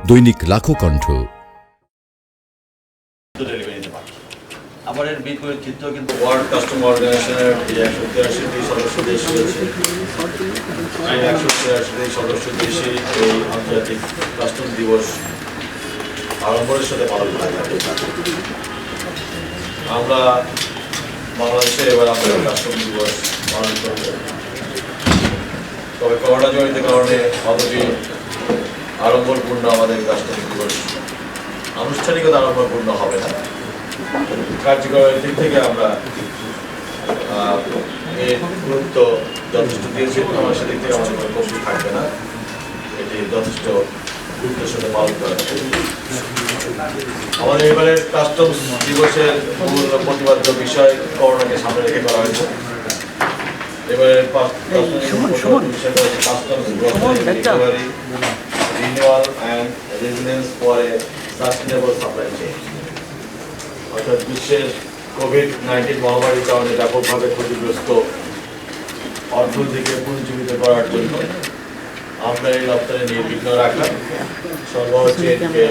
দৈনিক লাখো কণ্ঠ। আবার এর বিপরীত চিত্র কিন্তু ওয়ার্ল্ড কাস্টম অর্গানাইজেশনের 183টি সদস্য দেশ রয়েছে। এই 183টি সদস্য দেশে এই আন্তর্জাতিক কাস্টম দিবস আড়ম্বরের সাথে পালন করা থাকে। আমরা বাংলাদেশে এবার আন্তর্জাতিক কাস্টম দিবস পালন করব, তবে করোনা জনিত কারণে অতটি আড়ম্বরপূর্ণ আমাদের কাস্টম দিবস আনুষ্ঠানিকতা আড়ম্বরপূর্ণ হবে না। কার্যকরের দিক থেকে আমরা এর গুরুত্ব যথেষ্ট দিয়েছি, আমার সেদিক থেকে আমাদের কোনো কষ্ট থাকবে না, এটি যথেষ্ট গুরুত্বের সাথে পালন করা হবে। আমাদের এবারের কাস্টমস দিবসের মূল প্রতিপাদ্য বিষয় করোনাকে সামনে রেখে করা হয়েছে। এবারের renewal and resilience for a sustainable supply chain, অর্থাৎ বিশ্বের কোভিড-19 মহামারীর কারণে ব্যাপকভাবে ক্ষতিগ্রস্ত অর্থনীতিকে পুনর্জীবিত করার জন্য আমদানি রপ্তানি নির্বিঘ্ন রাখা, সরবরাহ চেইনকে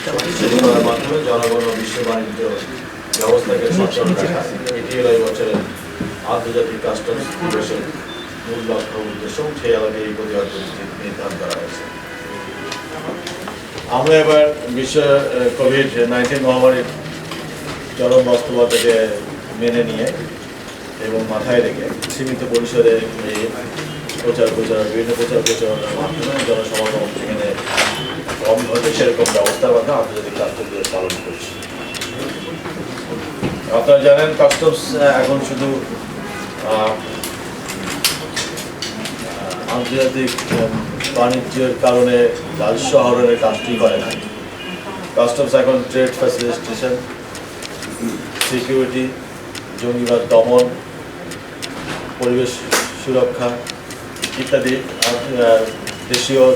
শক্তিশালী করার মাধ্যমে জনগণ ও বিশ্ব বাণিজ্য ব্যবস্থাকে সচল রাখা, এটি হল এই বছরের আন্তর্জাতিক কাস্টমস দিবসের মূল লক্ষ্য উদ্দেশ্য। সেই আলোকে এই প্রতিবাদ নির্ধারণ করা হয়েছে। আমরা এবার বিশ্ব কোভিড-19 মহামারীর চরম বাস্তবতাকে মেনে নিয়ে এবং মাথায় রেখে সীমিত পরিসরে এই বিভিন্ন প্রচার প্রচারণার মাধ্যমে জনসমাগম সেখানে কম ঘটে সেরকম ব্যবস্থার মাধ্যমে আন্তর্জাতিক কাস্টম দিবস পালন করছি। আপনারা জানেন কাস্টমস এখন শুধু আন্তর্জাতিক বাণিজ্যের কারণে রাজস্ব আহরণের কাজটি করে না। কাস্টমস এখন ট্রেড ফ্যাসিলিটেশন, সিকিউরিটি, জঙ্গিবাদ দমন, পরিবেশ সুরক্ষা ইত্যাদি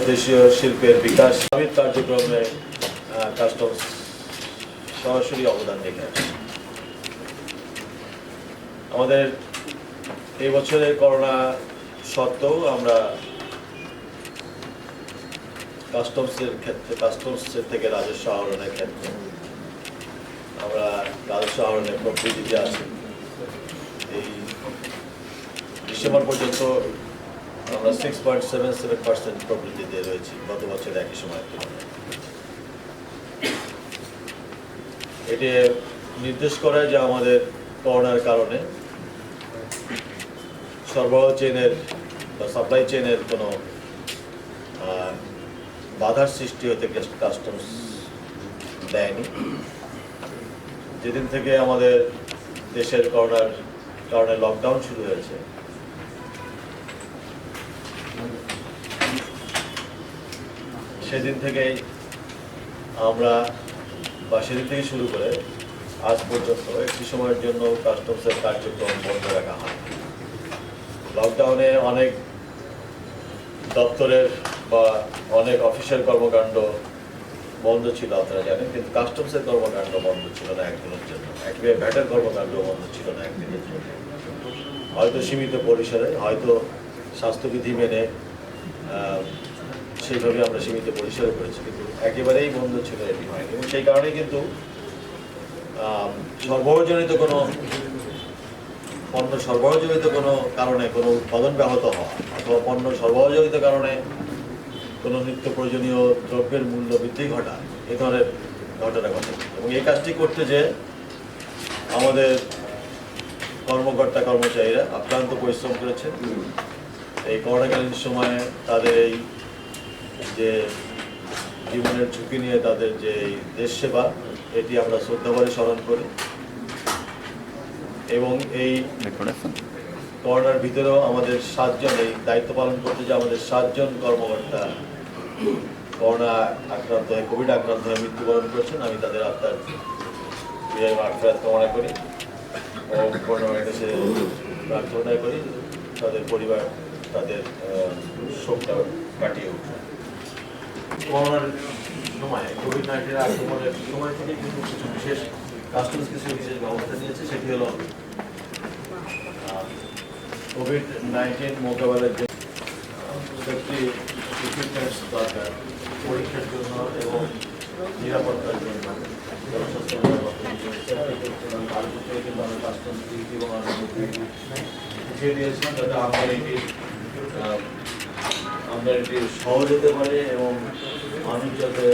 দেশীয় শিল্পের বিকাশ কার্যক্রমে কাস্টমস সরাসরি অবদান রেখে আছে। আমাদের এই বছরের করোনা সত্ত্বেও আমরা কাস্টমসের থেকে রাজস্ব আহরণের ক্ষেত্রে আমরা রাজস্ব আহরণের প্রবৃদ্ধিতে আছি। এই ডিসেম্বর পর্যন্ত আমরা 6.77% প্রবৃদ্ধিতে রয়েছি গত বছর একই সময়ের তুলনায়। এটি নির্দেশ করে যে আমাদের করোনার কারণে সরবরাহ চেইনের বা সাপ্লাই চেইনের কোনো বাধার সৃষ্টি হতে কাস্টমস দেয়নি। যেদিন থেকে আমাদের দেশের করোনার কারণে লকডাউন শুরু হয়েছে, সেদিন থেকেই সেদিন থেকে শুরু করে আজ পর্যন্ত একটি সময়ের জন্য কাস্টমসের কার্যক্রম বন্ধ রাখা হয়। লকডাউনে অনেক দপ্তরের বা অনেক অফিসের কর্মকাণ্ড বন্ধ ছিল, আপনারা জানেন, কিন্তু কাস্টমসের কর্মকাণ্ড বন্ধ ছিল না একদিনের জন্য। একেবারে ভ্যাটের কর্মকাণ্ড বন্ধ ছিল না একদিনের জন্য, হয়তো সীমিত পরিসরে, হয়তো স্বাস্থ্যবিধি মেনে সেইভাবে আমরা সীমিত পরিসরে করেছি, কিন্তু একেবারেই বন্ধ ছিল এটি হয়নি। এবং সেই কারণেই কিন্তু সরবরাহজনিত কোনো কারণে কোনো উৎপাদন ব্যাহত হওয়া অথবা পণ্য সরবরাহজনিত কারণে কোনো নিত্য প্রয়োজনীয় দ্রব্যের মূল্য বৃদ্ধি ঘটা, এ ধরনের ঘটনা ঘটে। এবং এই কাজটি করতে যে আমাদের কর্মকর্তা কর্মচারীরা অক্লান্ত পরিশ্রম করেছেন। এই করোনাকালীন সময়ে তাদের এই যে জীবনের ঝুঁকি নিয়ে তাদের যে দেশ সেবা, এটি আমরা শ্রদ্ধাভরে স্মরণ করি। এবং এই করোনার ভিতরেও আমাদের 7 জন এই দায়িত্ব পালন করতে, যে আমাদের 7 জন কর্মকর্তা করোনা আক্রান্ত হয়ে কোভিড আক্রান্ত হয়ে মৃত্যুবরণ করেছেন। আমি তাদের আত্মার মাগফিরাত কামনা করি ও করোনার কাছে প্রার্থনা করি তাদের পরিবার তাদের শোকটা কাটিয়ে উঠবে। করোনার সময় কোভিড-19 আক্রমণের সময় থেকে কিন্তু কিছু বিশেষ ব্যবস্থা নিয়েছে। সেটি হলো কোভিড-19 মোকাবেলার জন্য সেফটি ইকুইপমেন্টস দরকার পরীক্ষার জন্য এবং নিরাপত্তার জন্য উঠিয়ে দিয়েছিলাম যাতে আমদানিটি সহজ হতে পারে এবং মানুষ যাতে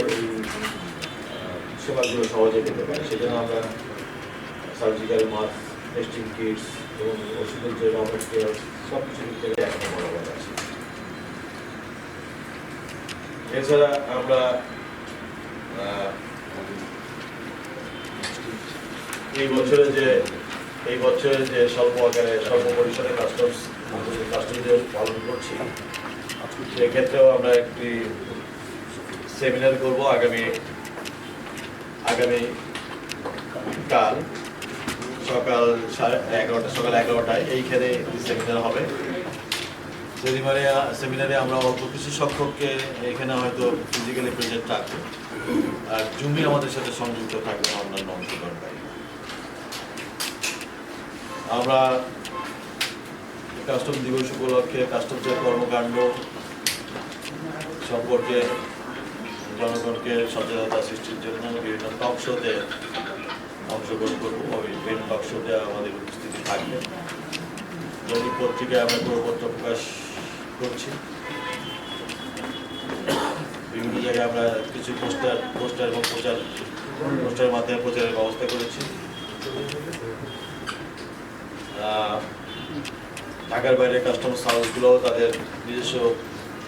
সেবাগুলো সহজে পেতে পারে সেজন্য আমরা সার্জিক্যাল মাস্ক টেস্টিং কিটস এবং ওষুধের যে র মেটেরিয়াল সব কিছু দিক থেকে এখনো বরাবর আছে। এছাড়া আমরা এই বছরে যে স্বল্প আকারে স্বল্প পরিসরে কাস্টমস পালন করছি সেক্ষেত্রেও আমরা একটি সেমিনার করব আগামী কাল সকাল 11টায় এইখানে সেমিনার হবে। সেমিনারে আমরা অল্প কিছু শিক্ষককে এখানে হয়তো ফিজিক্যালি প্রেজেন্ট থাকবে আর জুমে আমাদের সাথে সংযুক্ত থাকবে অন্যান্য অংশগ্রহণকারী। আমরা কাস্টম দিবস উপলক্ষে কাস্টমসের কর্মকাণ্ড সম্পর্কে জনগণকে সচেতনতা সৃষ্টির জন্য বিভিন্ন টক শোতে অংশগ্রহণ করবো। বিভিন্ন টক শোতে আমাদের উপস্থিতি থাকবে। দৈনিক পত্রিকায় আমরা প্রপত্র প্রকাশ করছি। বিভিন্ন জায়গায় আমরা কিছু পোস্টার এবং পোস্টারের মাধ্যমে প্রচারের ব্যবস্থা করেছি। ঢাকার বাইরে কাস্টমস হাউসগুলো তাদের নিজস্ব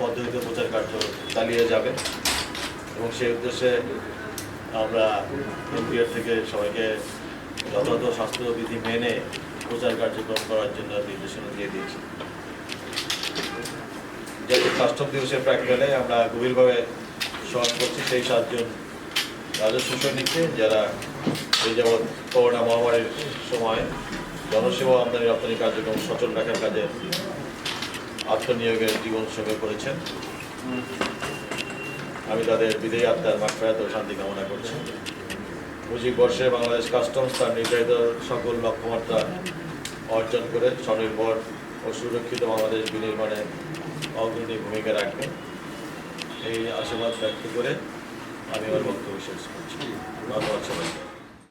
পদ্ধতিতে প্রচার কার্য চালিয়ে যাবে এবং সেই উদ্দেশ্যে আমরা এনপিআর থেকে সবাইকে যথাযথ স্বাস্থ্যবিধি মেনে প্রচার কার্যক্রম করার জন্য নির্দেশনা দিয়ে দিয়েছি। যেহেতু কাস্টম দিবসের প্রাক্কালে আমরা গভীরভাবে স্মরণ করছি সেই 7 জন রাজস্ব সৈনিককে যারা এই যাবৎ করোনা মহামারীর সময় জনসেবা আমদানি রপ্তানি কার্যক্রম সচল রাখার কাজে আত্মনিয়োগের জীবন সঙ্গে করেছেন। আমি তাদের বিদেয়ী আত্মার মাগফিরাত ও শান্তি কামনা করছি। 25 বর্ষে বাংলাদেশ কাস্টমস তার নির্ধারিত সকল লক্ষ্যমাত্রা অর্জন করে স্বনির্ভর ও সুরক্ষিত বাংলাদেশ বিনির্মাণে অগ্রণী ভূমিকা রাখবে এই আশীর্বাদ ব্যক্ত করে আমি আমার বক্তব্য শেষ করছি। ধন্যবাদ সবাইকে।